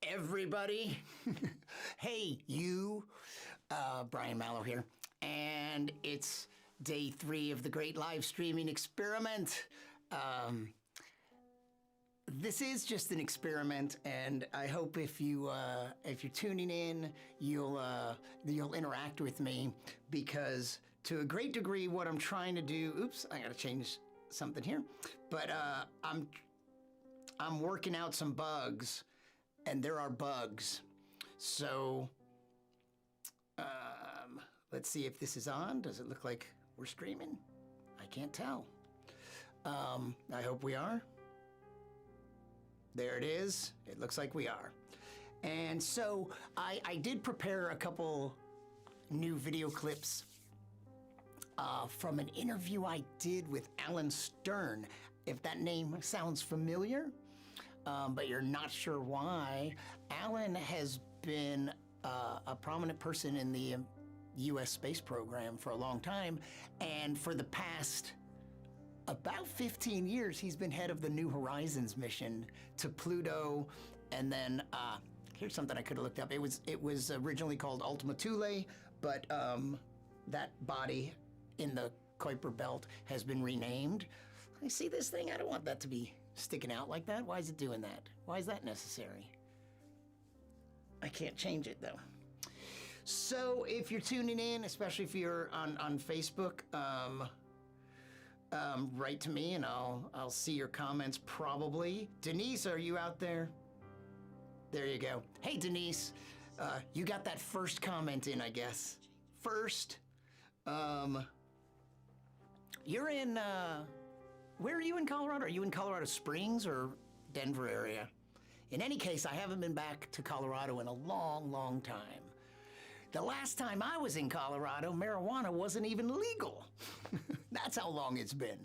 everybody. Hey, you. Brian Mallow here. And it's day 3 of the great live streaming experiment. This is just an experiment, and I hope if you're tuning in, you'll interact with me, because to a great degree, what I'm trying to do. Oops, I gotta change something here. But I'm working out some bugs, and there are bugs. So let's see if this is on. Does it look like we're streaming? I can't tell. I hope we are. There it is. It looks like we are. And so I did prepare a couple new video clips from an interview I did with Alan Stern. If that name sounds familiar, but you're not sure why, Alan has been a prominent person in the U.S. space program for a long time, and for the past about 15 years, he's been head of the New Horizons mission to Pluto, and then here's something I could have looked up. It was originally called Ultima Thule, but that body in the Kuiper Belt has been renamed. I see this thing. I don't want that to be sticking out like that. Why is it doing that? Why is that necessary? I can't change it though. So if you're tuning in, especially if you're on Facebook, write to me and I'll see your comments probably. Denise, are you out there? There you go. Hey, Denise, you got that first comment in, I guess. First, you're in, where are you in Colorado? Are you in Colorado Springs or Denver area? In any case, I haven't been back to Colorado in a long, long time. The last time I was in Colorado, marijuana wasn't even legal. That's how long it's been,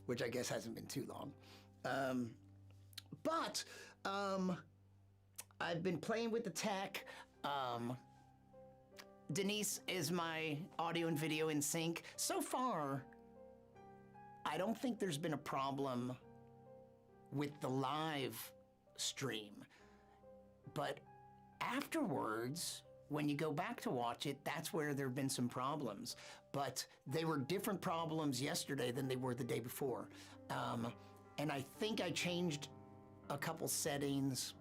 which I guess hasn't been too long. But I've been playing with the tech. Denise is my audio and video in sync. So far, I don't think there's been a problem with the live stream. But afterwards, when you go back to watch it, that's where there have been some problems. But they were different problems yesterday than they were the day before. And I think I changed a couple settings,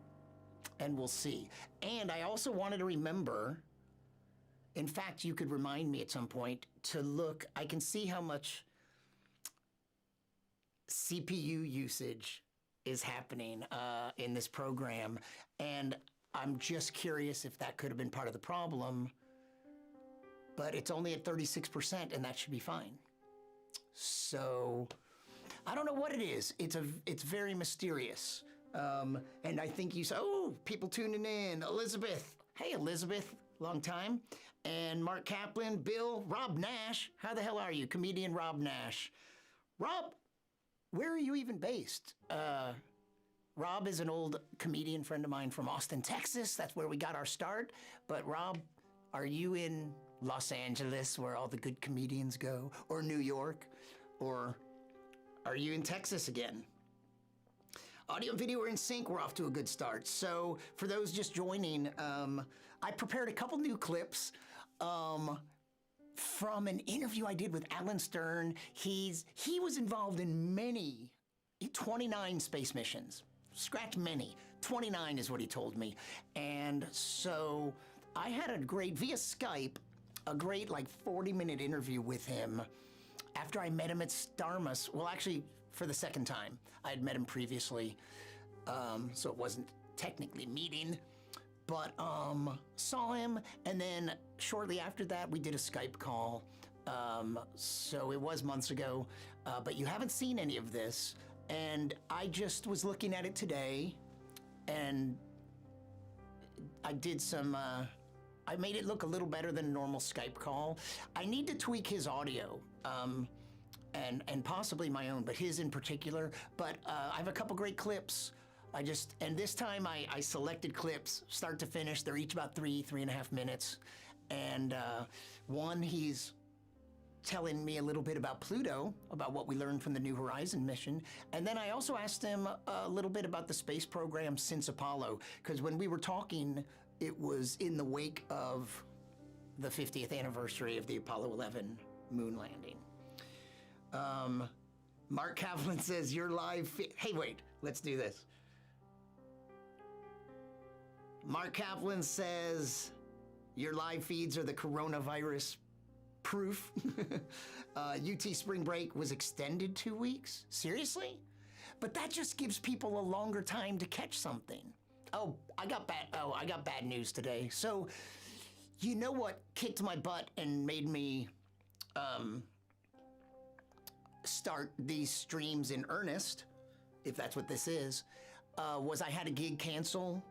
and we'll see. And I also wanted to remember, in fact, you could remind me at some point to look. I can see how much CPU usage is happening in this program, and I'm just curious if that could have been part of the problem, but it's only at 36%, and that should be fine. So I don't know what it is. It's very mysterious. And I think you saw, oh, people tuning in. Elizabeth. Hey, Elizabeth, long time. And Mark Kaplan, Bill, Rob Nash. How the hell are you? Comedian Rob Nash. Rob, where are you even based? Rob is an old comedian friend of mine from Austin, Texas. That's where we got our start. But Rob, are you in Los Angeles, where all the good comedians go? Or New York? Or are you in Texas again? Audio and video are in sync. We're off to a good start. So for those just joining, I prepared a couple new clips from an interview I did with Alan Stern. He was involved in 29 space missions. Scratch many. 29 is what he told me. And so I had via Skype, a great like 40-minute interview with him after I met him at Starmus. Well, actually, for the second time. I had met him previously, so it wasn't technically meeting, but saw him, and then shortly after that, we did a Skype call. So it was months ago, but you haven't seen any of this. And I just was looking at it today, and I did some, I made it look a little better than a normal Skype call. I need to tweak his audio, and possibly my own, but his in particular. But I have a couple great clips. And this time I selected clips, start to finish. They're each about 3.5 minutes. And one, he's telling me a little bit about Pluto, about what we learned from the New Horizon mission. And then I also asked him a little bit about the space program since Apollo, because when we were talking, it was in the wake of the 50th anniversary of the Apollo 11 moon landing. Mark Kaplan says, you're live. Hey, wait, let's do this. Mark Kaplan says, your live feeds are the coronavirus proof. UT spring break was extended 2 weeks? Seriously? But that just gives people a longer time to catch something. Oh, I got bad news today. So, you know what kicked my butt and made me start these streams in earnest, if that's what this is, was I had a gig cancel.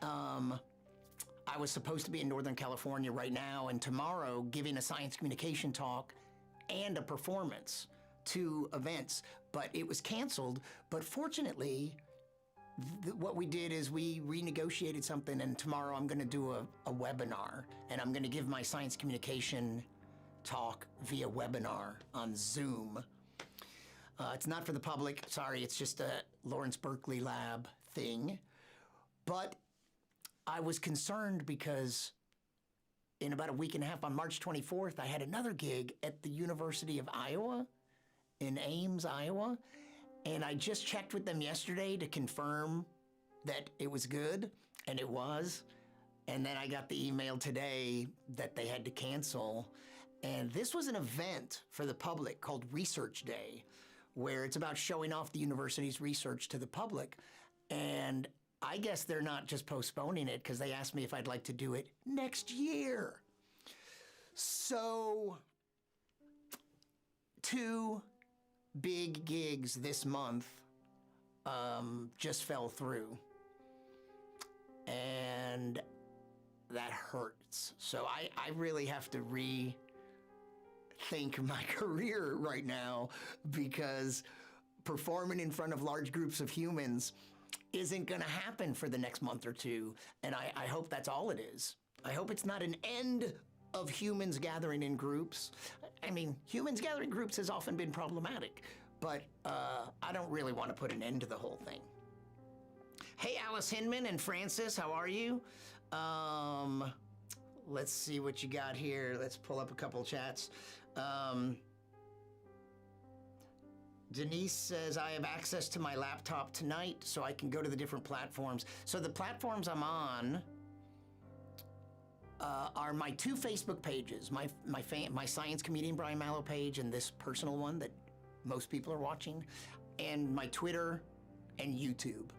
I was supposed to be in Northern California right now and tomorrow giving a science communication talk and a performance, 2 events, but it was canceled. But fortunately, what we did is we renegotiated something, and tomorrow I'm gonna do a webinar, and I'm gonna give my science communication talk via webinar on Zoom. It's not for the public, sorry, it's just a Lawrence Berkeley Lab thing. But I was concerned because in about a week and a half, on March 24th, I had another gig at the University of Iowa, in Ames, Iowa, and I just checked with them yesterday to confirm that it was good, and it was. And then I got the email today that they had to cancel. And this was an event for the public called Research Day, where it's about showing off the university's research to the public. And I guess they're not just postponing it because they asked me if I'd like to do it next year. So, 2 big gigs this month just fell through. And that hurts. So I really have to rethink my career right now, because performing in front of large groups of humans isn't gonna happen for the next month or 2, and I hope that's all it is. I hope it's not an end of humans gathering in groups. I mean, humans gathering in groups has often been problematic, but I don't really want to put an end to the whole thing. Hey, Alice Hinman and Francis, how are you? Let's see what you got here. Let's pull up a couple chats. Denise says, I have access to my laptop tonight, so I can go to the different platforms. So the platforms I'm on are my 2 Facebook pages, my Science Comedian Brian Mallow page and this personal one that most people are watching, and my Twitter and YouTube.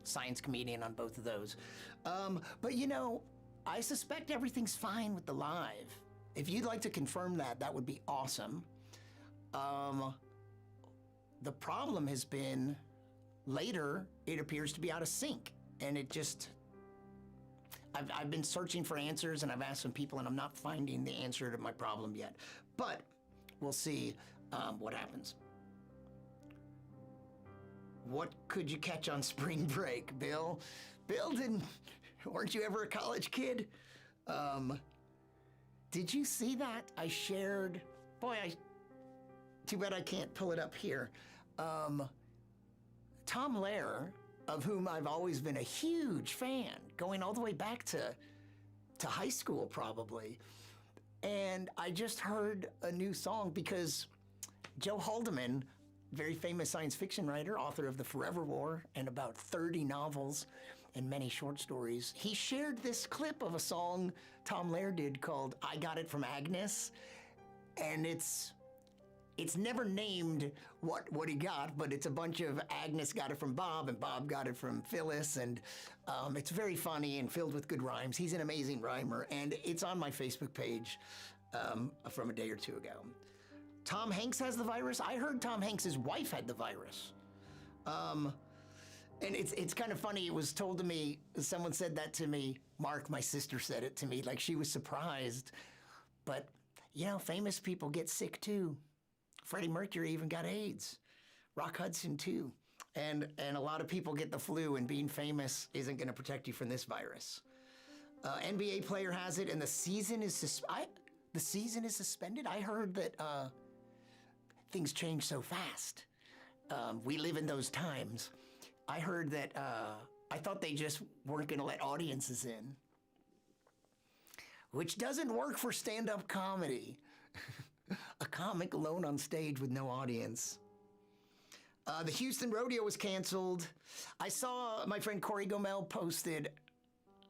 Science Comedian on both of those. But you know, I suspect everything's fine with the live. If you'd like to confirm that, that would be awesome. The problem has been, later, it appears to be out of sync. And it just, I've been searching for answers, and I've asked some people, and I'm not finding the answer to my problem yet. But we'll see what happens. What could you catch on spring break, Bill? Bill, weren't you ever a college kid? Did you see that? I shared, too bad I can't pull it up here. Tom Lehrer, of whom I've always been a huge fan, going all the way back to high school probably. And I just heard a new song because Joe Haldeman, very famous science fiction writer, author of The Forever War and about 30 novels and many short stories, he shared this clip of a song Tom Lehrer did called I Got It From Agnes. And it's never named what he got, but it's a bunch of Agnes got it from Bob, and Bob got it from Phyllis, and it's very funny and filled with good rhymes. He's an amazing rhymer, and it's on my Facebook page from a day or 2 ago. Tom Hanks has the virus. I heard Tom Hanks' wife had the virus. And it's kind of funny, it was told to me, someone said that to me, Mark, my sister said it to me, like she was surprised. But, you know, famous people get sick too. Freddie Mercury even got AIDS. Rock Hudson too. And a lot of people get the flu, and being famous isn't gonna protect you from this virus. NBA player has it, and the season is the season is suspended? I heard that things change so fast. We live in those times. I heard that, I thought they just weren't going to let audiences in, which doesn't work for stand-up comedy. A comic alone on stage with no audience. The Houston Rodeo was canceled. I saw my friend Corey Gomel posted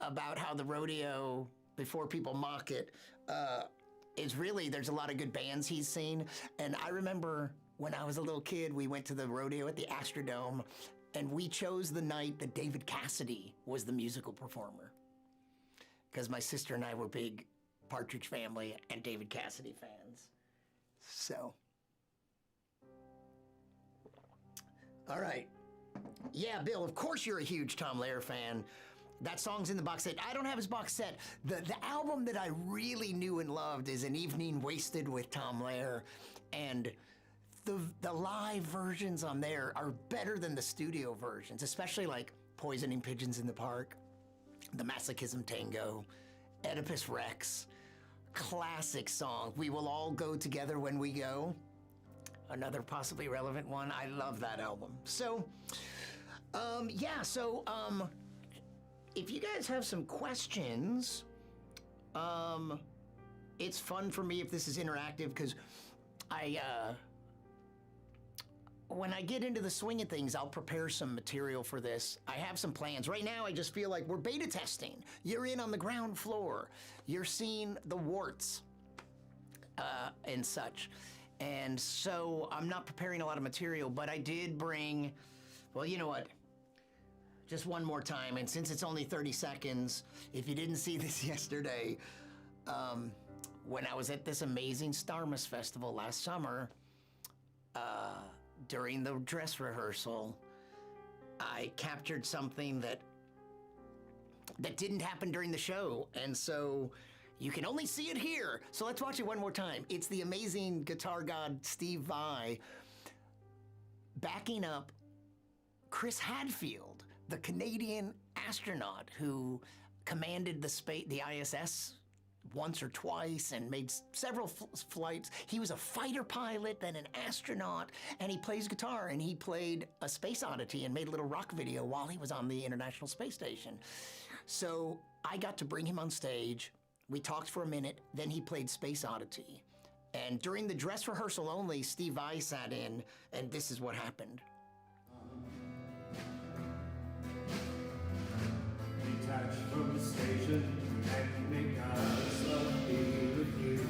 about how the rodeo, before people mock it, is really, there's a lot of good bands he's seen. And I remember when I was a little kid, we went to the rodeo at the Astrodome, and we chose the night that David Cassidy was the musical performer. Because my sister and I were big Partridge Family and David Cassidy fans. So. All right. Yeah, Bill, of course you're a huge Tom Lehrer fan. That song's in the box set. I don't have his box set. The album that I really knew and loved is An Evening Wasted with Tom Lehrer. And the live versions on there are better than the studio versions, especially like Poisoning Pigeons in the Park, The Masochism Tango, Oedipus Rex, classic song. We Will All Go Together When We Go. Another possibly relevant one. I love that album. So, if you guys have some questions, it's fun for me if this is interactive, because when I get into the swing of things, I'll prepare some material for this. I have some plans. Right now, I just feel like we're beta testing. You're in on the ground floor. You're seeing the warts and such. And so I'm not preparing a lot of material, but I did bring, well, you know what? Just one more time, and since it's only 30 seconds, if you didn't see this yesterday, when I was at this amazing Starmus Festival last summer, during the dress rehearsal, I captured something that didn't happen during the show, and so you can only see it here. So let's watch it one more time. It's the amazing guitar god Steve Vai backing up Chris Hadfield, the Canadian astronaut who commanded the ISS once or twice and made several flights. He was a fighter pilot, then an astronaut, and he plays guitar, and he played a Space Oddity and made a little rock video while he was on the International Space Station. So I got to bring him on stage. We talked for a minute, then he played Space Oddity. And during the dress rehearsal only, Steve Vai sat in, and this is what happened. Detach from the station and make us love be with you.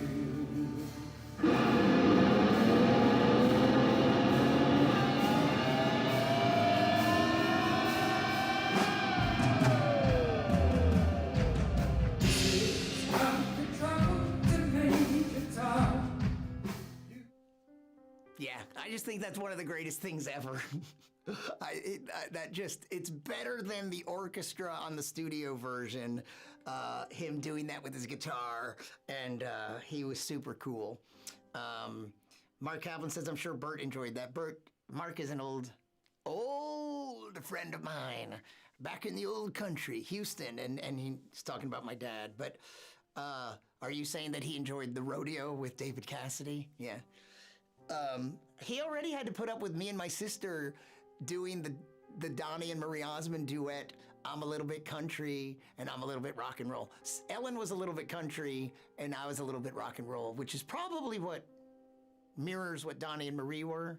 Yeah, I just think that's one of the greatest things ever. It's better than the orchestra on the studio version, him doing that with his guitar, and he was super cool. Mark Kaplan says, I'm sure Bert enjoyed that. Mark is an old friend of mine, back in the old country, Houston, and he's talking about my dad. But are you saying that he enjoyed the rodeo with David Cassidy? Yeah. He already had to put up with me and my sister doing the Donnie and Marie Osmond duet, I'm a little bit country and I'm a little bit rock and roll. Ellen was a little bit country and I was a little bit rock and roll, which is probably what mirrors what Donnie and Marie were.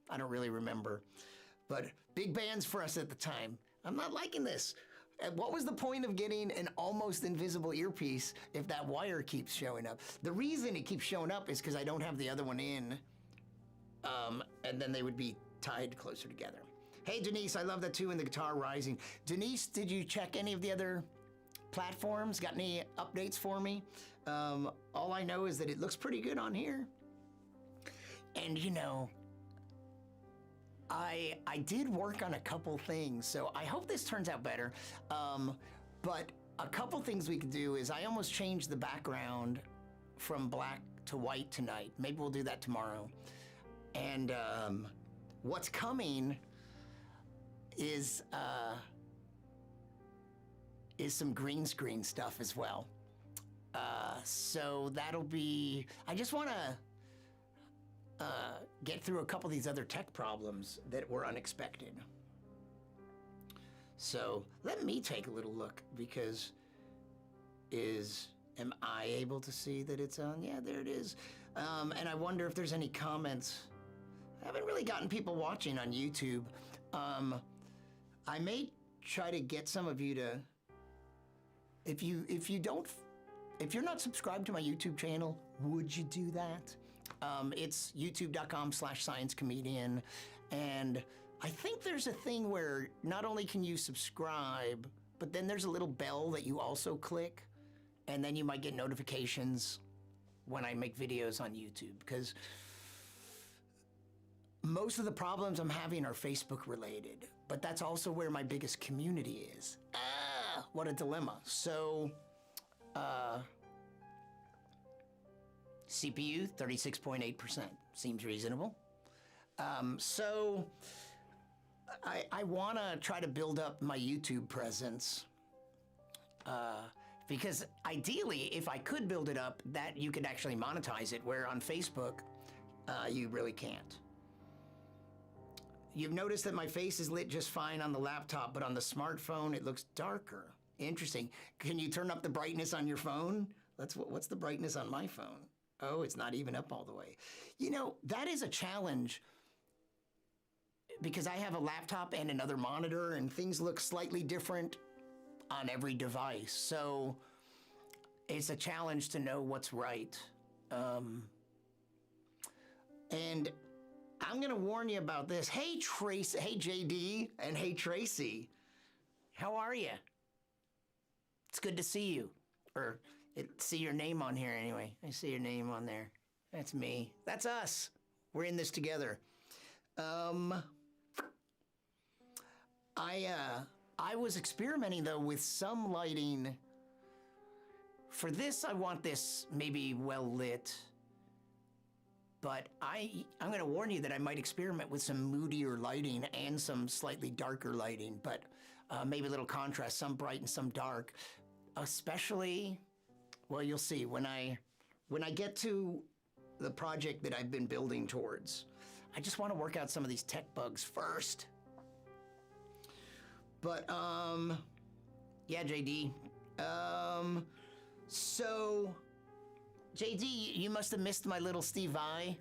I don't really remember, but big bands for us at the time. I'm not liking this. What was the point of getting an almost invisible earpiece if that wire keeps showing up? The reason it keeps showing up is because I don't have the other one in, and then they would be tied closer together. Hey, Denise, I love that too, and the guitar rising. Denise, did you check any of the other platforms? Got any updates for me? All I know is that it looks pretty good on here. And you know, I did work on a couple things, so I hope this turns out better. But a couple things we could do is I almost changed the background from black to white tonight. Maybe we'll do that tomorrow. And what's coming is some green screen stuff as well. So that'll be, I just want to get through a couple of these other tech problems that were unexpected. So let me take a little look, because am I able to see that it's on? Yeah, there it is. And I wonder if there's any comments. I haven't really gotten people watching on YouTube. I may try to get some of you to, if you're not subscribed to my YouTube channel, would you do that? It's youtube.com/sciencecomedian, and I think there's a thing where not only can you subscribe, but then there's a little bell that you also click, and then you might get notifications when I make videos on YouTube, because most of the problems I'm having are Facebook related, but that's also where my biggest community is. What a dilemma. So, CPU, 36.8%. Seems reasonable. So, I want to try to build up my YouTube presence, because ideally, if I could build it up, that you could actually monetize it, where on Facebook, you really can't. You've noticed that my face is lit just fine on the laptop, but on the smartphone, it looks darker. Interesting. Can you turn up the brightness on your phone? What's the brightness on my phone? Oh, it's not even up all the way. You know, that is a challenge, because I have a laptop and another monitor, and things look slightly different on every device. So it's a challenge to know what's right. And I'm gonna warn you about this. Hey, Tracy, hey, JD, and hey, Tracy. How are you? It's good to see you. Or see your name on here anyway. I see your name on there. That's me. That's us. We're in this together. I was experimenting though with some lighting. For this, I want this maybe well lit. But I'm gonna warn you that I might experiment with some moodier lighting and some slightly darker lighting, but maybe a little contrast, some bright and some dark. Especially, well, you'll see when I get to the project that I've been building towards. I just want to work out some of these tech bugs first. But yeah, JD. So, JD, you must have missed my little Steve Vai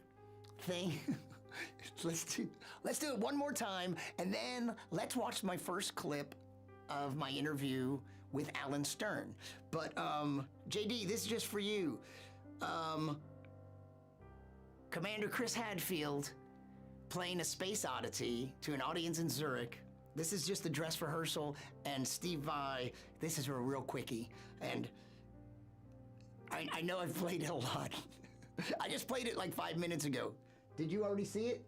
thing. Let's do it one more time, and then let's watch my first clip of my interview with Alan Stern. But JD, this is just for you. Commander Chris Hadfield playing a space oddity to an audience in Zurich. This is just the dress rehearsal, and Steve Vai, this is a real quickie. And I know I've played it a lot. I just played it like 5 minutes ago. Did you already see it?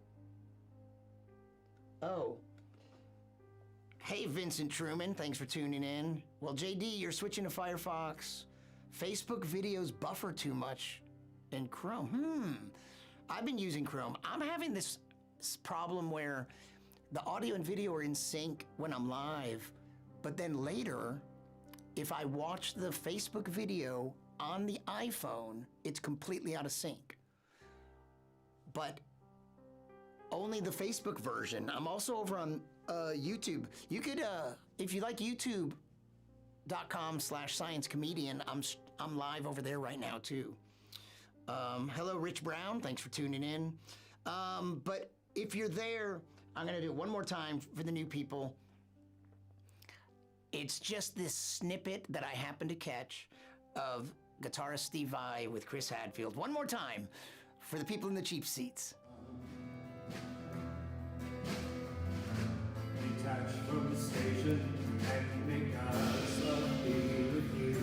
Oh. Hey, Vincent Truman, thanks for tuning in. Well, JD, you're switching to Firefox. Facebook videos buffer too much in Chrome. I've been using Chrome. I'm having this problem where the audio and video are in sync when I'm live, but then later, if I watch the Facebook video on the iPhone, it's completely out of sync. But only the Facebook version. I'm also over on YouTube. You could, if you like youtube.com/sciencecomedian, I'm live over there right now too. Hello, Rich Brown. Thanks for tuning in. But if you're there, I'm gonna do it one more time for the new people. It's just this snippet that I happened to catch of guitarist Steve Vai with Chris Hadfield. One more time for the people in the cheap seats. Detach from the station and make us love be with you.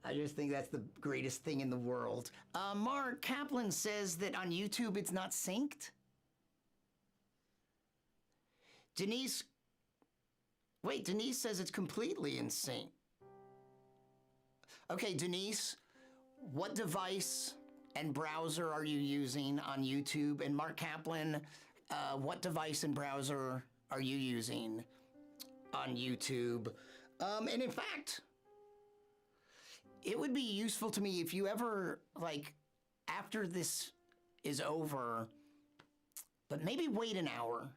I just think that's the greatest thing in the world. Mark Kaplan says that on YouTube it's not synced. Denise says it's completely in sync. Okay, Denise, what device and browser are you using on YouTube? And Mark Kaplan, what device and browser are you using on YouTube? And in fact, it would be useful to me if you ever, like, after this is over, but maybe wait an hour.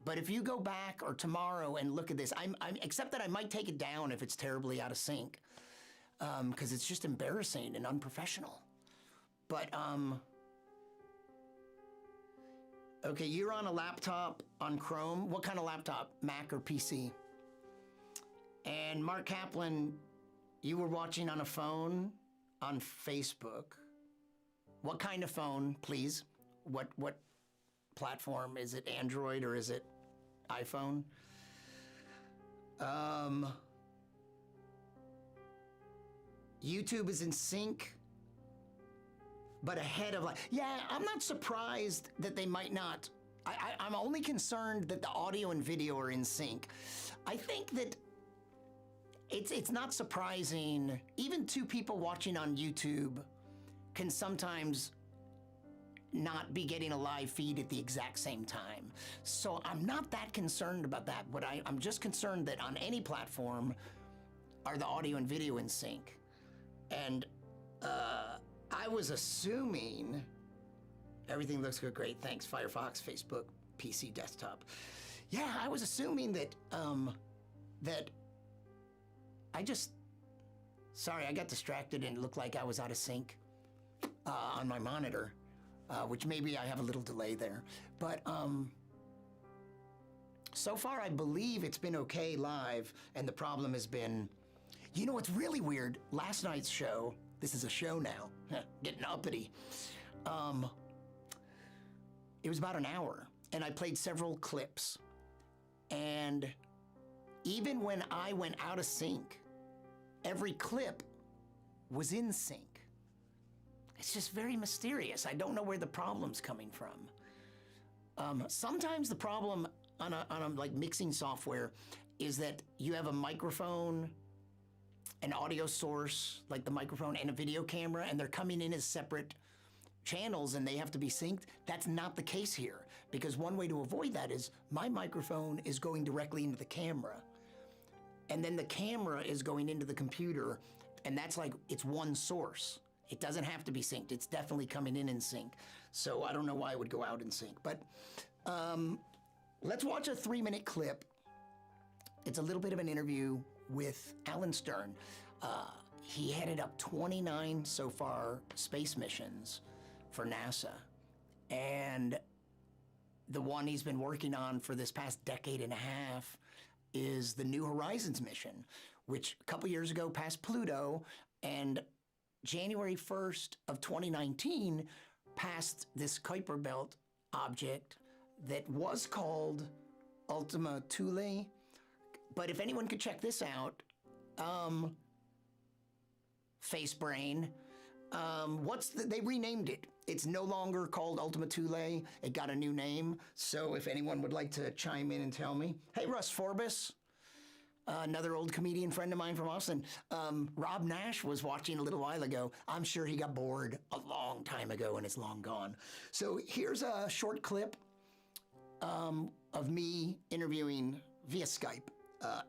But if you go back or tomorrow and look at this, I'm except that I might take it down if it's terribly out of sync, because it's just embarrassing and unprofessional. But okay, you're on a laptop on Chrome. What kind of laptop? Mac or PC? And Mark Kaplan, you were watching on a phone on Facebook. What kind of phone, please? What platform? Is it Android or is it iPhone? YouTube is in sync, but ahead of yeah, I'm not surprised that they might not. I'm only concerned that the audio and video are in sync. I think that it's not surprising. Even two people watching on YouTube can sometimes not be getting a live feed at the exact same time. So I'm not that concerned about that, but I'm just concerned that on any platform, are the audio and video in sync? And I was assuming everything looks good, great, thanks, Firefox, Facebook, PC, desktop. Yeah, I was assuming that, that sorry, I got distracted and it looked like I was out of sync on my monitor, which maybe I have a little delay there. But so far I believe it's been okay live, and the problem has been, you know what's really weird? Last night's show, this is a show now, getting uppity. It was about an hour, and I played several clips. And even when I went out of sync, every clip was in sync. It's just very mysterious. I don't know where the problem's coming from. Sometimes the problem on a like mixing software is that you have a microphone, an audio source, like the microphone, and a video camera, and they're coming in as separate channels and they have to be synced. That's not the case here, because one way to avoid that is my microphone is going directly into the camera, and then the camera is going into the computer, and that's like, it's one source. It doesn't have to be synced. It's definitely coming in sync. So I don't know why it would go out in sync, but let's watch a 3-minute clip. It's a little bit of an interview with Alan Stern. He headed up 29 so far space missions for NASA. And the one he's been working on for this past decade and a half is the New Horizons mission, which a couple years ago passed Pluto, and January 1st of 2019 passed this Kuiper Belt object that was called Ultima Thule. But if anyone could check this out, Face Brain, they renamed it. It's no longer called Ultima Thule. It got a new name. So if anyone would like to chime in and tell me. Hey, Russ Forbes, another old comedian friend of mine from Austin. Rob Nash was watching a little while ago. I'm sure he got bored a long time ago and it's long gone. So here's a short clip of me interviewing via Skype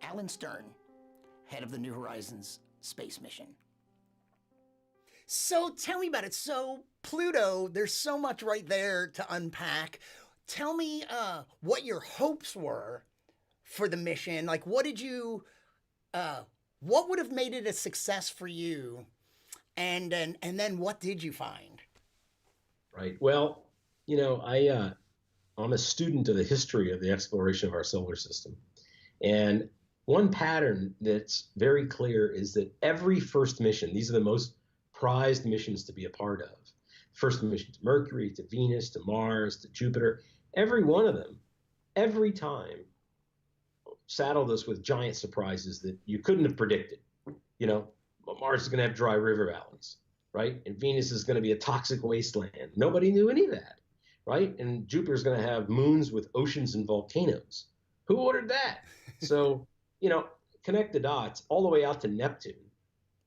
Alan Stern, head of the New Horizons space mission. So tell me about it. So Pluto, there's so much right there to unpack. Tell me what your hopes were for the mission. Like, what would have made it a success for you? And then what did you find? Right. Well, you know, I'm a student of the history of the exploration of our solar system. And one pattern that's very clear is that every first mission, these are the most prized missions to be a part of. First mission to Mercury, to Venus, to Mars, to Jupiter, every one of them, every time, saddled us with giant surprises that you couldn't have predicted. You know, Mars is going to have dry river valleys, right? And Venus is going to be a toxic wasteland. Nobody knew any of that, right? And Jupiter is going to have moons with oceans and volcanoes. Who ordered that? So, you know, connect the dots all the way out to Neptune.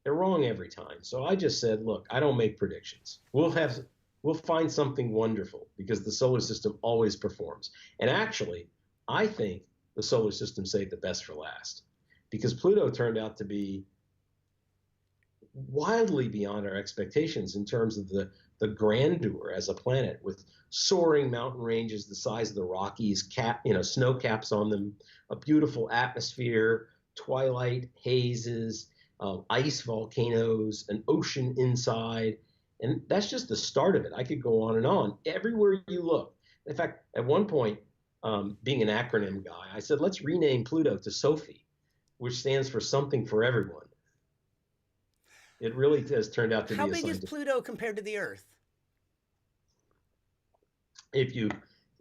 They're wrong every time. So I just said, look, I don't make predictions. We'll find something wonderful because the solar system always performs. And actually, I think the solar system saved the best for last because Pluto turned out to be wildly beyond our expectations in terms of the grandeur as a planet with soaring mountain ranges the size of the Rockies, snow caps on them, a beautiful atmosphere, twilight hazes, ice volcanoes, an ocean inside. And that's just the start of it. I could go on and on. Everywhere you look. In fact, at one point, being an acronym guy, I said, let's rename Pluto to SOFI, which stands for something for everyone. It really has turned out to How be a big is scientific. Pluto compared to the Earth? If you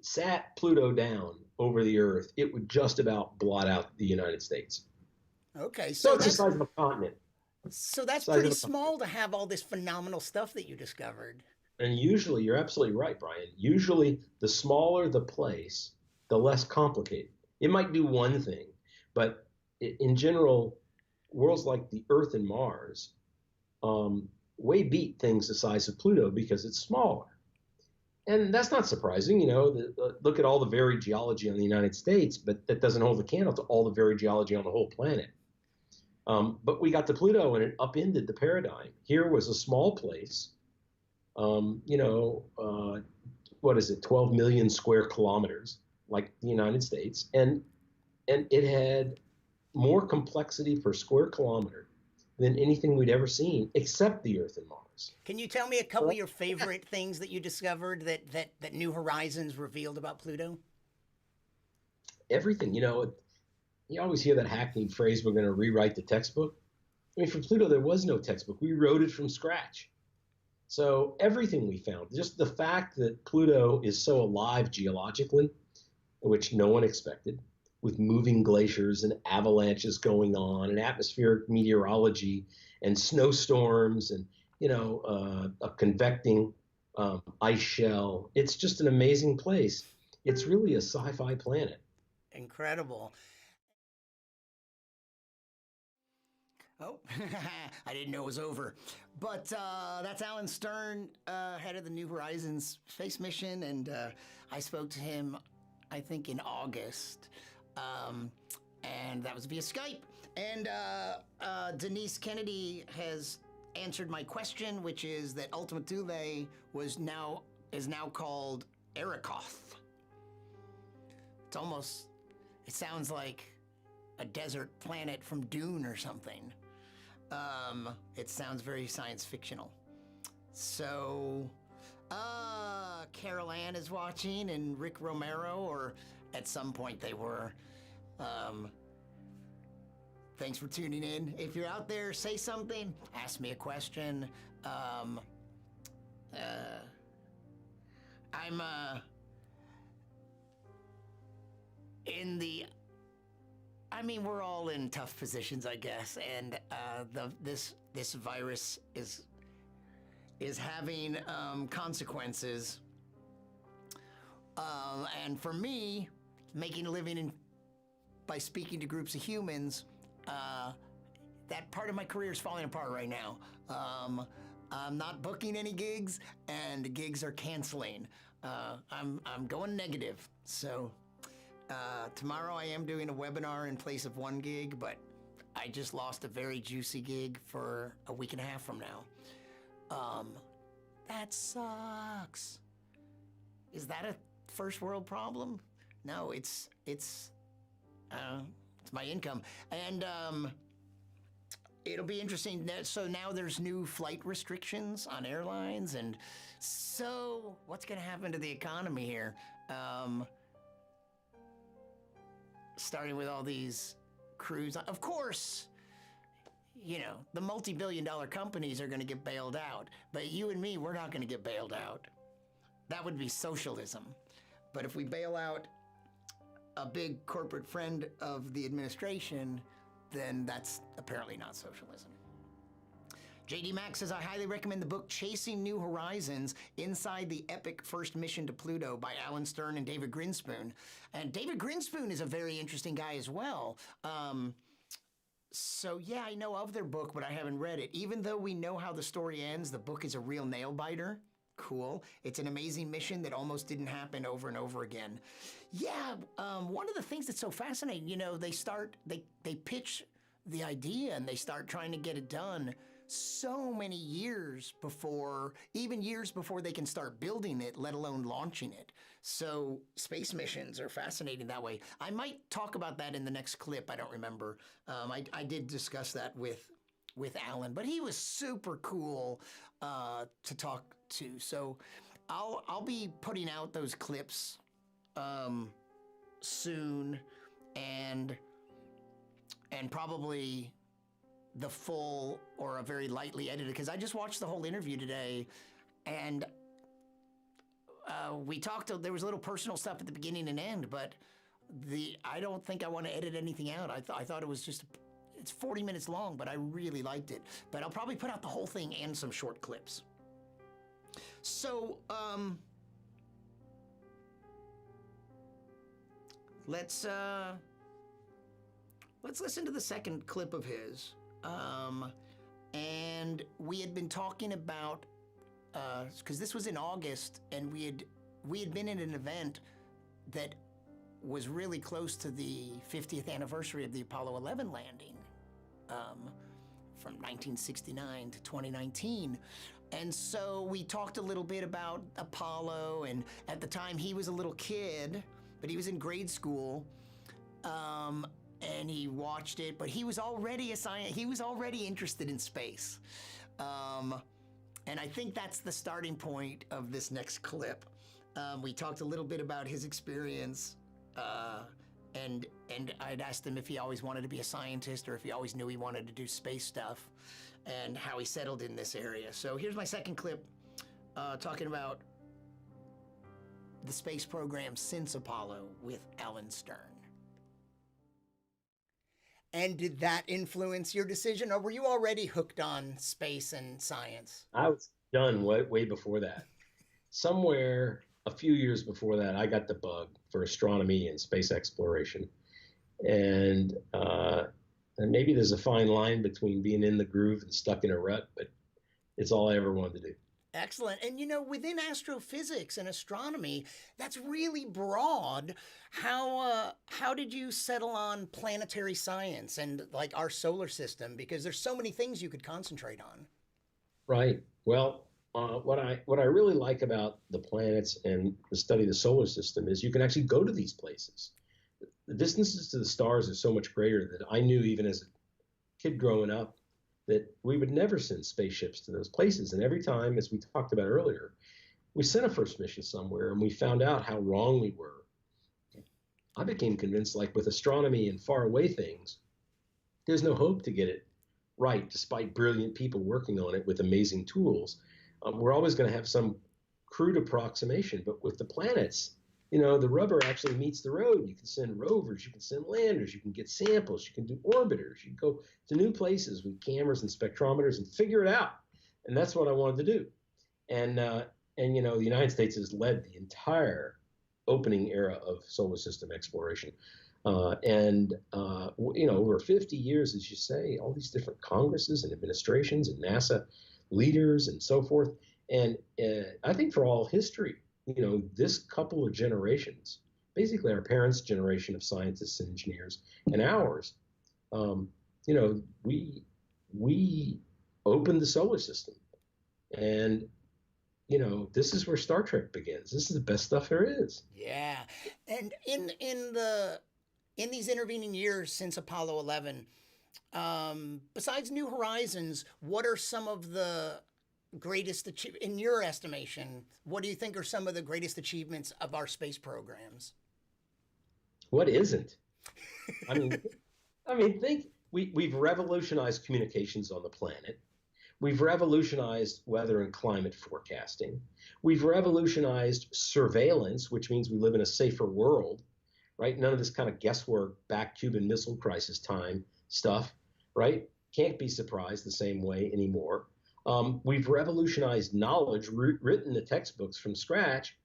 sat Pluto down over the Earth, it would just about blot out the United States. Okay, So it's the size of a continent. so that's Size pretty of a small to have all this phenomenal stuff that you discovered. And usually, you're absolutely right, Brian. Usually, the smaller the place, the less complicated. It might do one thing, but in general, worlds like the Earth and Mars way beat things the size of Pluto because it's smaller. And that's not surprising. Look at all the varied geology on the United States, but that doesn't hold a candle to all the varied geology on the whole planet. But we got to Pluto and it upended the paradigm. Here was a small place, what is it, 12 million square kilometers, like the United States, and it had more complexity per square kilometer than anything we'd ever seen, except the Earth and Mars. Can you tell me a couple of your favorite things that you discovered that New Horizons revealed about Pluto? Everything, you always hear that hackneyed phrase, we're going to rewrite the textbook. I mean, for Pluto, there was no textbook. We wrote it from scratch. So everything we found, just the fact that Pluto is so alive geologically, which no one expected, with moving glaciers and avalanches going on and atmospheric meteorology and snowstorms and, a convecting ice shell. It's just an amazing place. It's really a sci-fi planet. Incredible. Oh, I didn't know it was over. But that's Alan Stern, head of the New Horizons space mission, and I spoke to him, I think, in August, and that was via Skype. And Denise Kennedy has answered my question, which is that Ultima Thule is now called Arakoth. It sounds like a desert planet from Dune or something. It sounds very science fictional. So, Carol Ann is watching and Rick Romero, or at some point they were. Thanks for tuning in. If you're out there, say something, ask me a question. I'm in the we're all in tough positions, I guess, and this virus is having consequences. And for me, making a living by speaking to groups of humans, that part of my career is falling apart right now. I'm not booking any gigs, and gigs are canceling. I'm going negative, so. Tomorrow I am doing a webinar in place of one gig, but I just lost a very juicy gig for a week and a half from now. That sucks. Is that a first world problem? No, it's my income. And it'll be interesting. So now there's new flight restrictions on airlines, and so what's going to happen to the economy here? Starting with all these crews. Of course, the multi-billion-dollar companies are going to get bailed out, but you and me, we're not going to get bailed out. That would be socialism. But if we bail out a big corporate friend of the administration, then that's apparently not socialism. JD Max says, I highly recommend the book Chasing New Horizons, Inside the Epic First Mission to Pluto by Alan Stern and David Grinspoon. And David Grinspoon is a very interesting guy as well. So yeah, I know of their book, but I haven't read it. Even though we know how the story ends, the book is a real nail biter. Cool. It's an amazing mission that almost didn't happen over and over again. Yeah, one of the things that's so fascinating, they pitch the idea and they start trying to get it done so many years before, even years before they can start building it, let alone launching it. So space missions are fascinating that way. I might talk about that in the next clip. I don't remember. I did discuss that with Alan, but he was super cool to talk to. So I'll be putting out those clips soon, and probably the full or a very lightly edited, because I just watched the whole interview today, and we talked. There was a little personal stuff at the beginning and end, but I don't think I want to edit anything out. I thought it was just. It's 40 minutes long, but I really liked it. But I'll probably put out the whole thing and some short clips. So, let's listen to the second clip of his. And we had been talking about, because this was in August, and we had been in an event that was really close to the 50th anniversary of the Apollo 11 landing, from 1969 to 2019. And so we talked a little bit about Apollo, and at the time he was a little kid, but he was in grade school, and he watched it, but he was already he was already interested in space. And I think that's the starting point of this next clip. We talked a little bit about his experience, and I'd asked him if he always wanted to be a scientist or if he always knew he wanted to do space stuff, and how he settled in this area. So here's my second clip, talking about the space program since Apollo with Alan Stern. And did that influence your decision, or were you already hooked on space and science? I was done way before that. Somewhere a few years before that, I got the bug for astronomy and space exploration. And maybe there's a fine line between being in the groove and stuck in a rut, but it's all I ever wanted to do. Excellent. And within astrophysics and astronomy, that's really broad. How did you settle on planetary science and like our solar system? Because there's so many things you could concentrate on. Right. Well, what I really like about the planets and the study of the solar system is you can actually go to these places. The distances to the stars are so much greater that I knew even as a kid growing up that we would never send spaceships to those places. And every time, as we talked about earlier, we sent a first mission somewhere and we found out how wrong we were. I became convinced, like with astronomy and faraway things, there's no hope to get it right, despite brilliant people working on it with amazing tools. We're always going to have some crude approximation, but with the planets, the rubber actually meets the road. You can send rovers, you can send landers, you can get samples, you can do orbiters, you can go to new places with cameras and spectrometers and figure it out. And that's what I wanted to do. And the United States has led the entire opening era of solar system exploration. Over 50 years, as you say, all these different Congresses and administrations and NASA leaders and so forth. And I think for all history, this couple of generations, basically our parents' generation of scientists and engineers and ours, we opened the solar system. And, this is where Star Trek begins. This is the best stuff there is. Yeah. And in these intervening years since Apollo 11, besides New Horizons, what are some of the greatest in your estimation, what do you think are some of the greatest achievements of our space programs? What isn't? I mean, think we've revolutionized communications on the planet. We've revolutionized weather and climate forecasting. We've revolutionized surveillance, which means we live in a safer world, right? None of this kind of guesswork, back Cuban Missile Crisis time stuff, right? Can't be surprised the same way anymore. We've revolutionized knowledge, written the textbooks from scratch.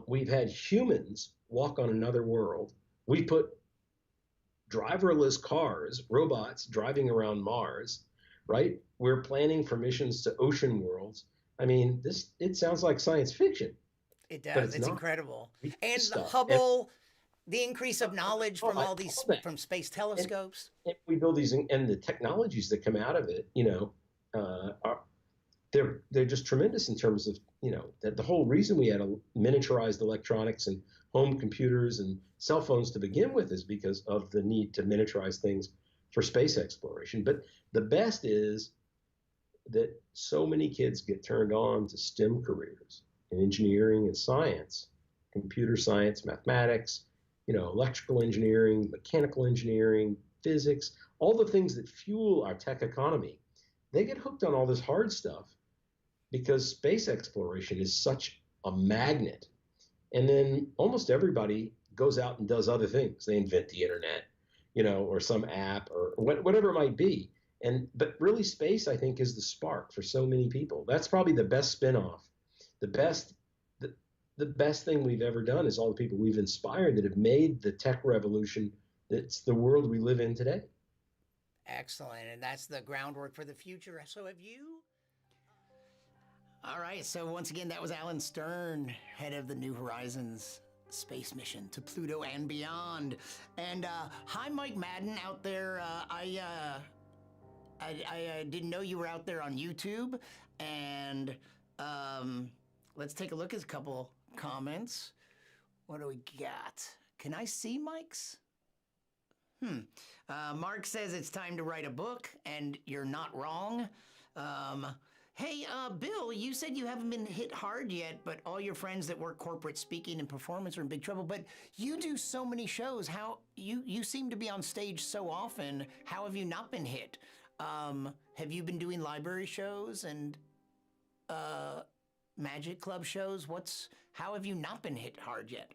We've had humans walk on another world. We put driverless cars, robots driving around Mars, right? We're planning for missions to ocean worlds. I mean, it sounds like science fiction, It but does. it's It's not. incredible. We do And the stuff. And Hubble, the increase of knowledge oh, from I all love these that. from space And, telescopes. and we build these, and the technologies that come out of it, are they're just tremendous in terms of that the whole reason we had a miniaturized electronics and home computers and cell phones to begin with is because of the need to miniaturize things for space exploration. But the best is that so many kids get turned on to STEM careers in engineering and science, computer science, mathematics, electrical engineering, mechanical engineering, physics, all the things that fuel our tech economy. They get hooked on all this hard stuff because space exploration is such a magnet. And then almost everybody goes out and does other things. They invent the internet, or some app or whatever it might be. But really, space, I think, is the spark for so many people. That's probably the best spinoff. The best, the best thing we've ever done is all the people we've inspired that have made the tech revolution that's the world we live in today. Excellent. And that's the groundwork for the future. So have you? All right. So once again, that was Alan Stern, head of the New Horizons space mission to Pluto and beyond. And hi, Mike Madden out there. I didn't know you were out there on YouTube. And let's take a look at a couple comments. What do we got? Can I see Mike's? Mark says it's time to write a book, and you're not wrong. Hey, Bill, you said you haven't been hit hard yet, but all your friends that work corporate speaking and performance are in big trouble. But you do so many shows. How you seem to be on stage so often. How have you not been hit? Have you been doing library shows and Magic Club shows? How have you not been hit hard yet?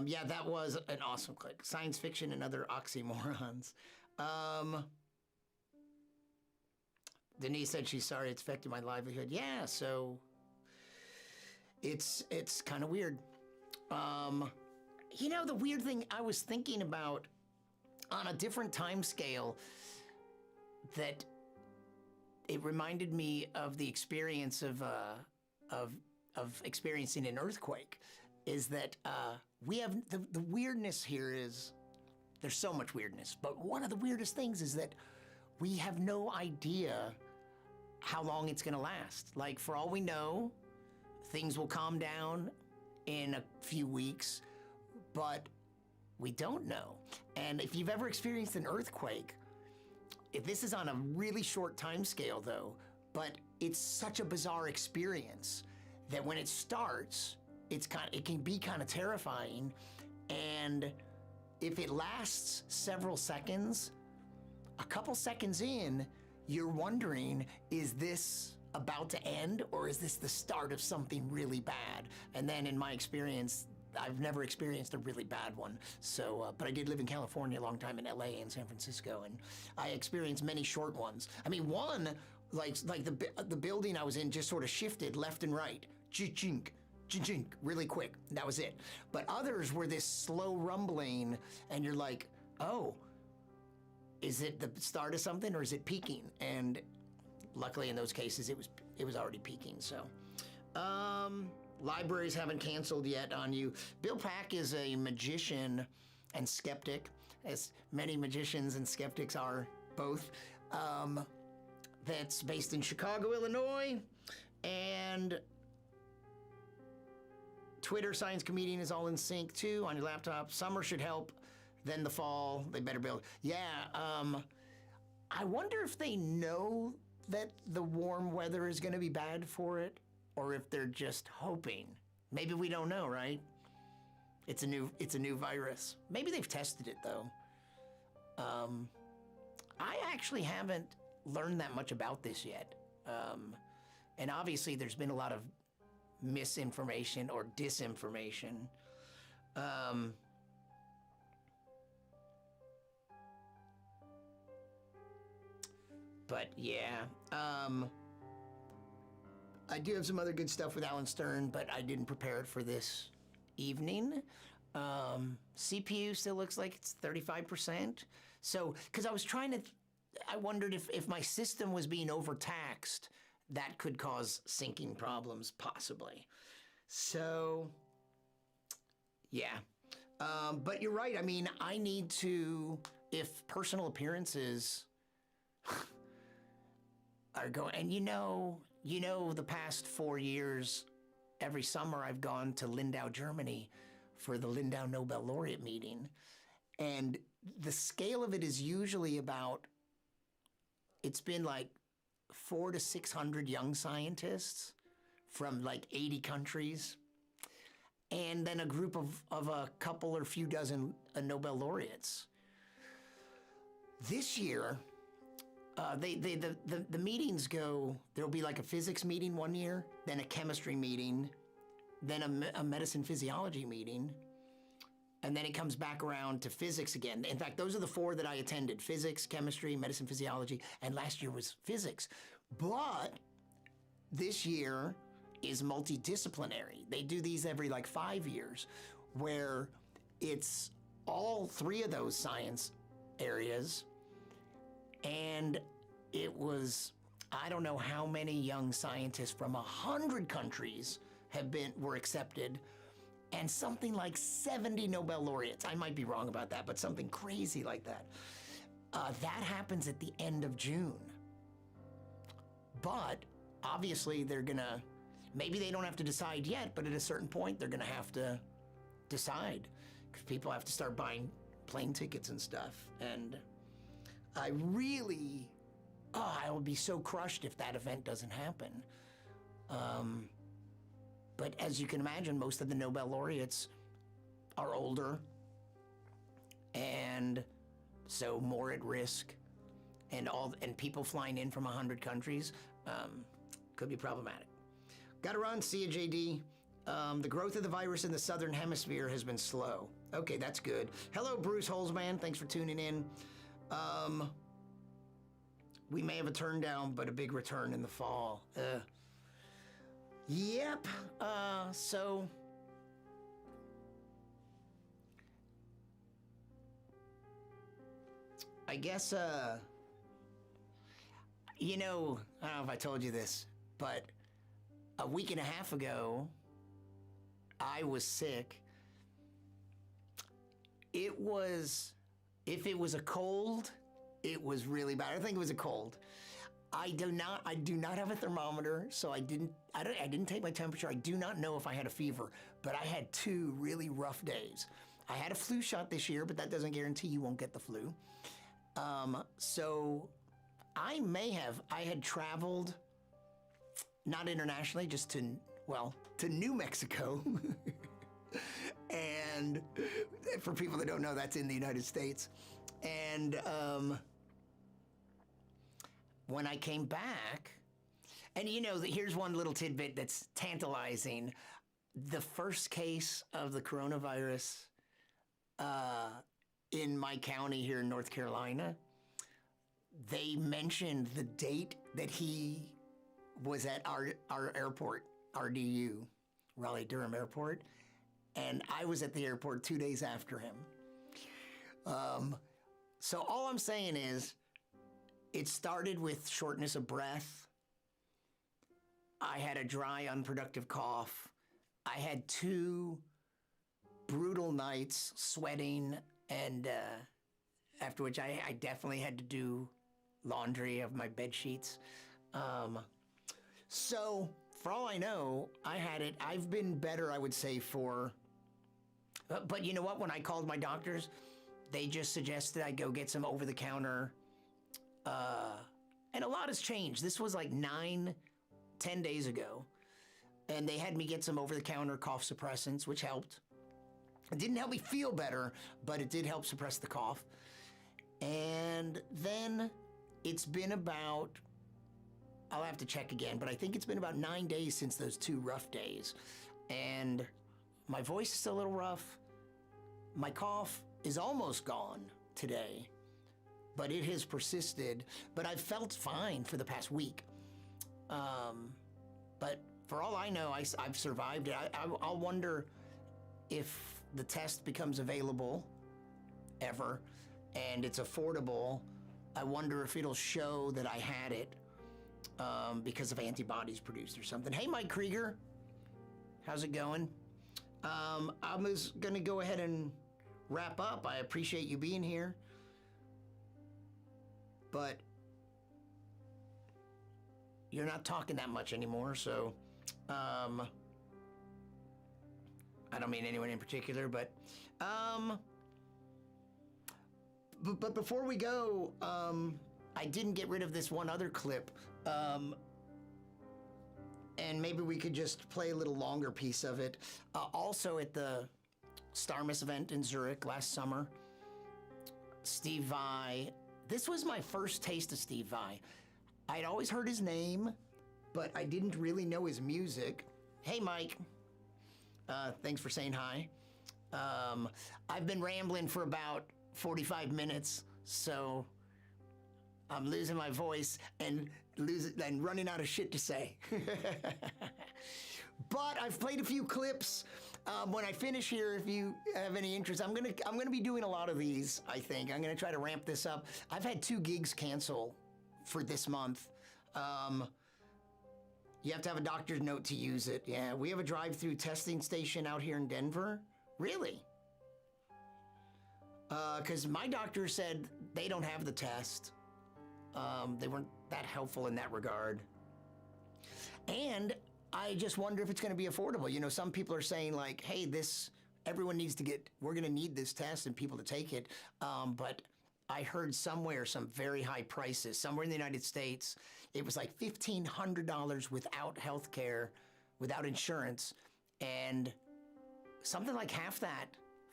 Yeah, that was an awesome clip. Science fiction and other oxymorons. Denise said she's sorry it's affected my livelihood. Yeah, so it's kind of weird. The weird thing I was thinking about on a different time scale that it reminded me of the experience of experiencing an earthquake is that we have the weirdness here is there's so much weirdness, but one of the weirdest things is that we have no idea how long it's going to last. Like, for all we know, things will calm down in a few weeks, but we don't know. And if you've ever experienced an earthquake, if this is on a really short time scale though, but it's such a bizarre experience that when it starts, it can be kind of terrifying. And if it lasts several seconds, a couple seconds in, you're wondering, is this about to end or is this the start of something really bad? And then in my experience, I've never experienced a really bad one. So, but I did live in California a long time, in LA and San Francisco, and I experienced many short ones. I mean, one, like the building I was in just sort of shifted left and right. Chink, chink, really quick. That was it. But others were this slow rumbling, and you're like, oh, is it the start of something or is it peaking? And luckily in those cases, it was already peaking. So, libraries haven't canceled yet on you. Bill Pack is a magician and skeptic, as many magicians and skeptics are both. That's based in Chicago, Illinois, and Twitter Science Comedian is all in sync too on your laptop. Summer should help. Then the fall, they better build. Yeah, I wonder if they know that the warm weather is going to be bad for it, or if they're just hoping. Maybe we don't know, right? It's a new virus. Maybe they've tested it though. I actually haven't learned that much about this yet, and obviously there's been a lot of misinformation or disinformation. But yeah, I do have some other good stuff with Alan Stern, but I didn't prepare it for this evening. CPU still looks like it's 35%. So, because I wondered if my system was being overtaxed, that could cause syncing problems, possibly. So, yeah. But you're right. I mean, I need to, if personal appearances are going, and the past 4 years, every summer I've gone to Lindau, Germany for the Lindau Nobel Laureate meeting. And the scale of it is usually it's been like 400 to 600 young scientists from like 80 countries. And then a group of a couple or few dozen Nobel laureates. This year, the meetings go, there'll be like a physics meeting one year, then a chemistry meeting, then a medicine physiology meeting, and then it comes back around to physics again. In fact, those are the 4 that I attended: physics, chemistry, medicine physiology, and last year was physics. But this year is multidisciplinary. They do these every like 5 years, where it's all 3 of those science areas. And it was, I don't know how many young scientists from 100 countries were accepted, and something like 70 Nobel laureates. I might be wrong about that, but something crazy like that. That happens at the end of June. But obviously maybe they don't have to decide yet, but at a certain point they're gonna have to decide, because people have to start buying plane tickets and stuff. And I will be so crushed if that event doesn't happen. But as you can imagine, most of the Nobel laureates are older, and so more at risk, and people flying in from 100 countries could be problematic. Gotta run. See you, JD. The growth of the virus in the southern hemisphere has been slow. Okay, that's good. Hello, Bruce Holzman. Thanks for tuning in. We may have a turn down, but a big return in the fall. Yep. So I guess, I don't know if I told you this, but a week and a half ago, I was sick. If it was a cold, it was really bad. I think it was a cold. I do not have a thermometer, so I didn't take my temperature. I do not know if I had a fever, but I had 2 really rough days. I had a flu shot this year, but that doesn't guarantee you won't get the flu. So I had traveled, not internationally, just to New Mexico. And for people that don't know, that's in the United States. And when I came back, and here's one little tidbit that's tantalizing. The first case of the coronavirus in my county here in North Carolina, they mentioned the date that he was at our airport, RDU, Raleigh-Durham Airport, and I was at the airport 2 days after him. So all I'm saying is, it started with shortness of breath. I had a dry, unproductive cough. I had 2 brutal nights sweating, and after which I definitely had to do laundry of my bed sheets. So for all I know, I had it. I've been better, I would say, but you know what? When I called my doctors, they just suggested I go get some over-the-counter. And a lot has changed. This was like 9-10 days ago. And they had me get some over-the-counter cough suppressants, which helped. It didn't help me feel better, but it did help suppress the cough. And then it's been about, I'll have to check again, but I think it's been about 9 days since those 2 rough days. And my voice is still a little rough. My cough is almost gone today, but it has persisted. But I've felt fine for the past week. But for all I know, I've survived it. I'll wonder if the test becomes available ever and it's affordable, I wonder if it'll show that I had it because of antibodies produced or something. Hey, Mike Krieger, how's it going? I was going to go ahead and wrap up. I appreciate you being here. But you're not talking that much anymore, so I don't mean anyone in particular, but before we go, I didn't get rid of this one other clip, and maybe we could just play a little longer piece of it. Also at the Starmus event in Zurich last summer, Steve Vai. This was my first taste of Steve Vai. I'd always heard his name, but I didn't really know his music. Hey, Mike. Thanks for saying hi. I've been rambling for about 45 minutes, so I'm losing my voice and running out of shit to say. But I've played a few clips. When I finish here, if you have any interest, I'm gonna be doing a lot of these. I think I'm gonna try to ramp this up. I've had 2 gigs cancel for this month. You have to have a doctor's note to use it. Yeah, we have a drive-through testing station out here in Denver. Really? Because my doctor said they don't have the test. They weren't that helpful in that regard. And I just wonder if it's going to be affordable. You know, some people are saying like, hey, everyone needs to we're going to need this test and people to take it. But I heard somewhere some very high prices. Somewhere in the United States, it was like $1,500 without health care, without insurance, and something like half that,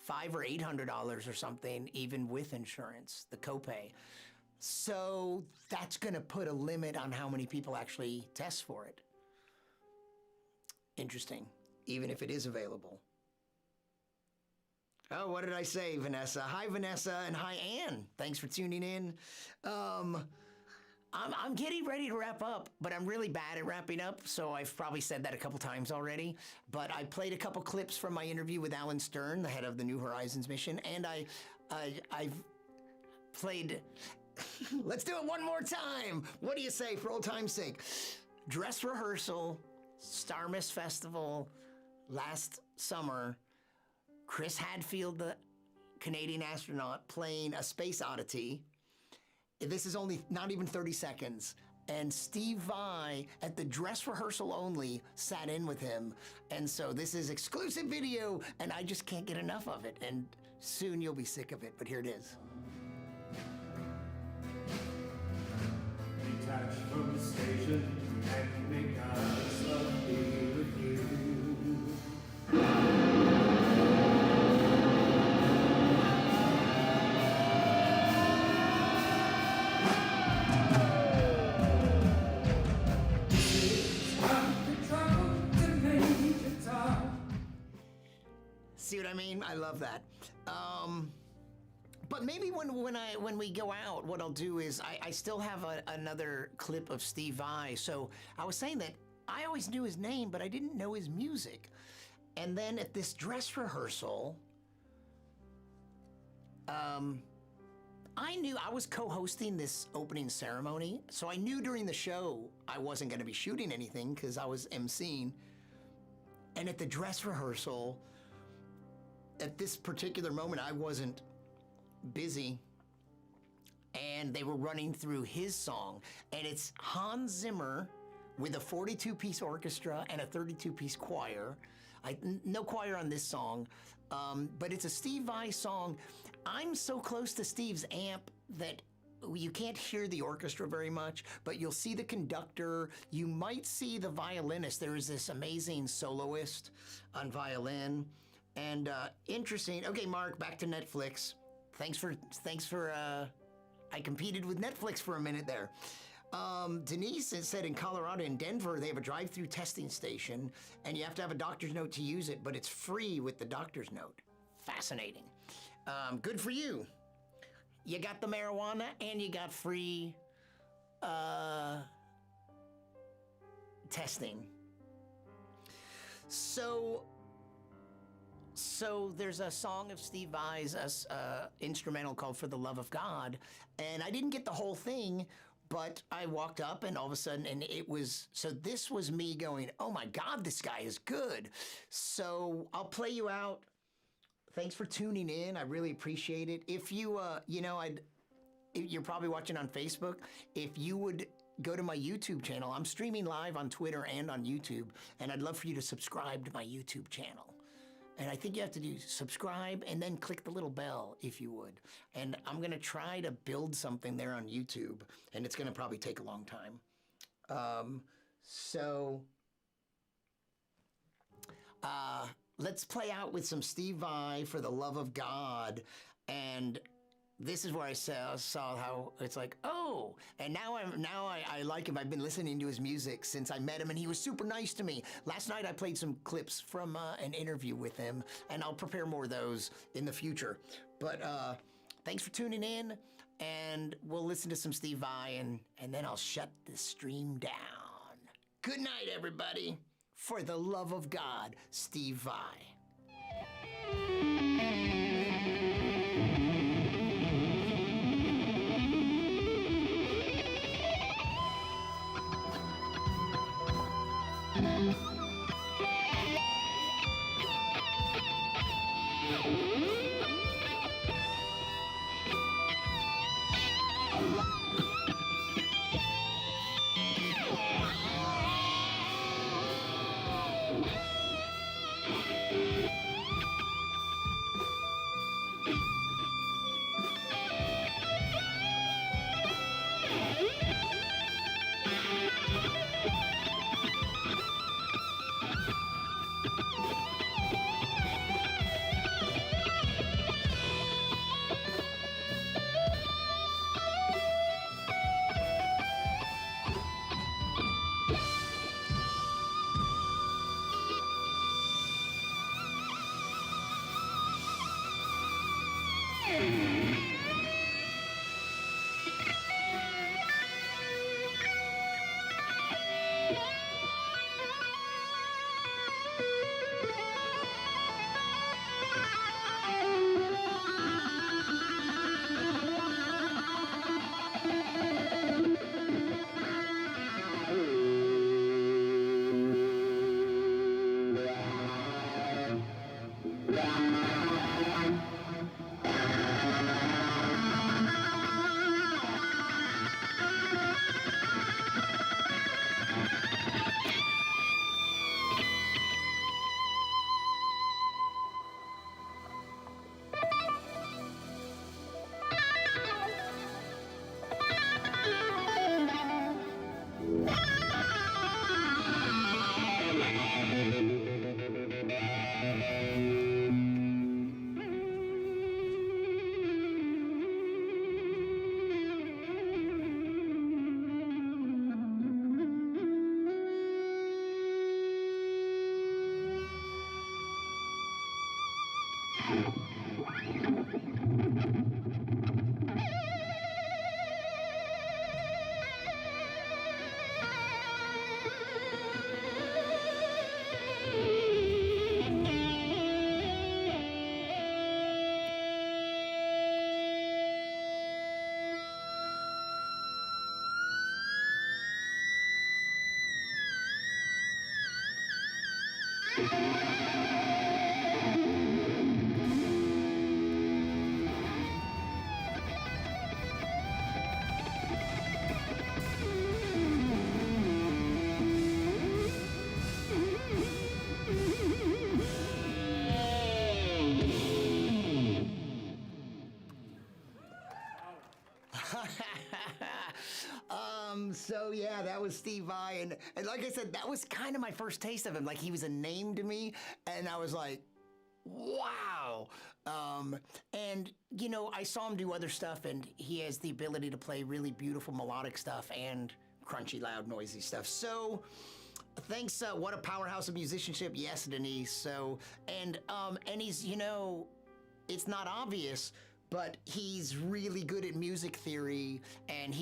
$500 or $800 or something, even with insurance, the copay. So that's going to put a limit on how many people actually test for it. Interesting, even if it is available. Oh, what did I say, Vanessa? Hi, Vanessa, and hi, Ann. Thanks for tuning in. I'm getting ready to wrap up, but I'm really bad at wrapping up, so I've probably said that a couple times already. But I played a couple clips from my interview with Alan Stern, the head of the New Horizons mission, and I've played... Let's do it one more time. What do you say, for old time's sake? Dress rehearsal, Starmus Festival, last summer. Chris Hadfield, the Canadian astronaut, playing a space oddity. This is only not even 30 seconds. And Steve Vai, at the dress rehearsal only, sat in with him. And so this is exclusive video, and I just can't get enough of it. And soon you'll be sick of it, but here it is. Detach from the station and make us love be with you. See what I mean? I love that. But maybe when we go out, what I'll do is I still have another clip of Steve Vai. So I was saying that I always knew his name, but I didn't know his music. And then at this dress rehearsal, I knew I was co-hosting this opening ceremony. So I knew during the show I wasn't going to be shooting anything because I was emceeing. And at the dress rehearsal, at this particular moment, I wasn't busy, and they were running through his song, and it's Hans Zimmer with a 42-piece orchestra and a 32-piece choir. No choir on this song, but it's a Steve Vai song. I'm so close to Steve's amp that you can't hear the orchestra very much, but you'll see the conductor. You might see the violinist. There is this amazing soloist on violin. And interesting. Okay, Mark, back to Netflix. Thanks for. I competed with Netflix for a minute there. Denise has said in Colorado, in Denver, they have a drive-through testing station, and you have to have a doctor's note to use it, but it's free with the doctor's note. Fascinating. Good for you. You got the marijuana and you got free testing. So So there's a song of Steve Vai's instrumental called "For the Love of God," and I didn't get the whole thing, but I walked up and all of a sudden, and it was so. This was me going, "Oh my God, this guy is good." So I'll play you out. Thanks for tuning in. I really appreciate it. If you, you're probably watching on Facebook. If you would go to my YouTube channel, I'm streaming live on Twitter and on YouTube, and I'd love for you to subscribe to my YouTube channel. And I think you have to do subscribe and then click the little bell if you would. And I'm going to try to build something there on YouTube, and it's going to probably take a long time. Let's play out with some Steve Vai, "For the Love of God." And this is where I saw how it's like, oh, and now I like him. I've been listening to his music since I met him, and he was super nice to me. Last night I played some clips from an interview with him, and I'll prepare more of those in the future. But thanks for tuning in, and we'll listen to some Steve Vai, and then I'll shut the stream down. Good night, everybody. For the love of God, Steve Vai. So yeah, that was Steve Vai, and like I said, that was kind of my first taste of him. Like, he was a name to me, and I was like, wow. And you know, I saw him do other stuff, and he has the ability to play really beautiful melodic stuff and crunchy, loud, noisy stuff. So thanks. What a powerhouse of musicianship. Yes, Denise. So and he's, you know, it's not obvious, but he's really good at music theory, and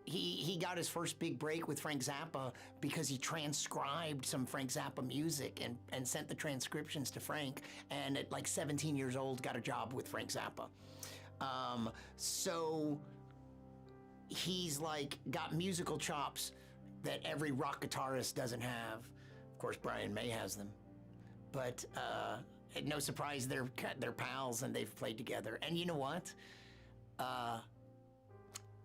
he got his first big break with Frank Zappa because he transcribed some Frank Zappa music and sent the transcriptions to Frank, and at like 17 years old got a job with Frank Zappa. So he's like got musical chops that every rock guitarist doesn't have. Of course, Brian May has them, but no surprise they're pals and they've played together. And you know what?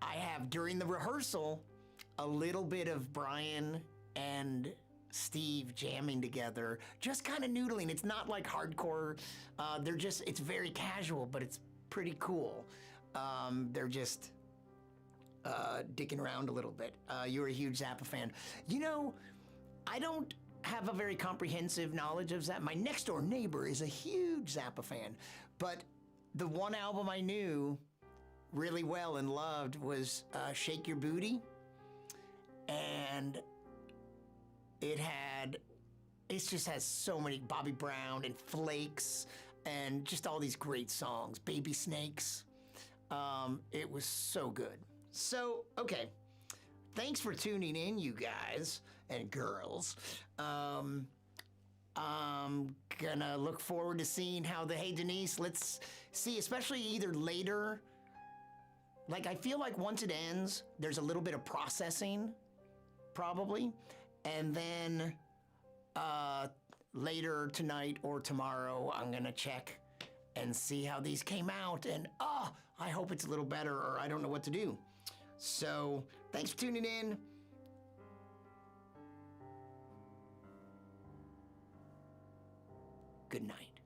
I have, during the rehearsal, a little bit of Brian and Steve jamming together, just kind of noodling. It's not like hardcore. It's very casual, but it's pretty cool. They're just dicking around a little bit. You're a huge Zappa fan. You know, I don't have a very comprehensive knowledge of Zappa. My next door neighbor is a huge Zappa fan, but the one album I knew really well and loved was Shake Your Booty, and it just has so many, Bobby Brown and Flakes and just all these great songs, Baby Snakes. It was so good. So, okay, thanks for tuning in, you guys and girls. I'm gonna look forward to seeing how Hey Denise, let's see, especially either later. Like, I feel like once it ends, there's a little bit of processing, probably. And then later tonight or tomorrow, I'm going to check and see how these came out. And, I hope it's a little better, or I don't know what to do. So, thanks for tuning in. Good night.